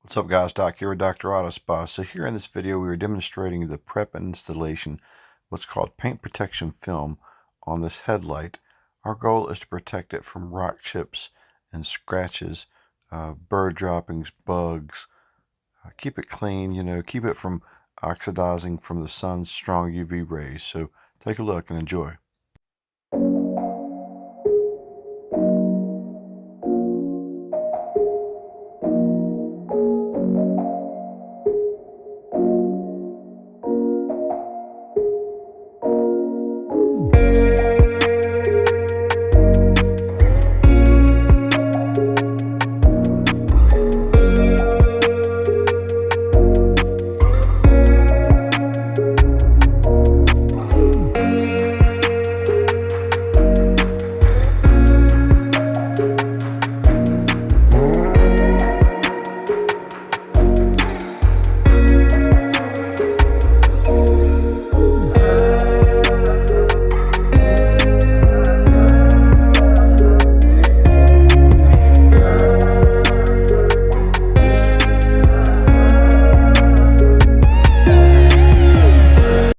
What's up guys, Doc here with Dr. Auto Spa. So here in this video we are demonstrating the prep and installation what's called paint protection film on this headlight. Our goal is to protect it from rock chips and scratches, bird droppings, bugs, keep it clean, keep it from oxidizing from the sun's strong UV rays. So take a look and enjoy.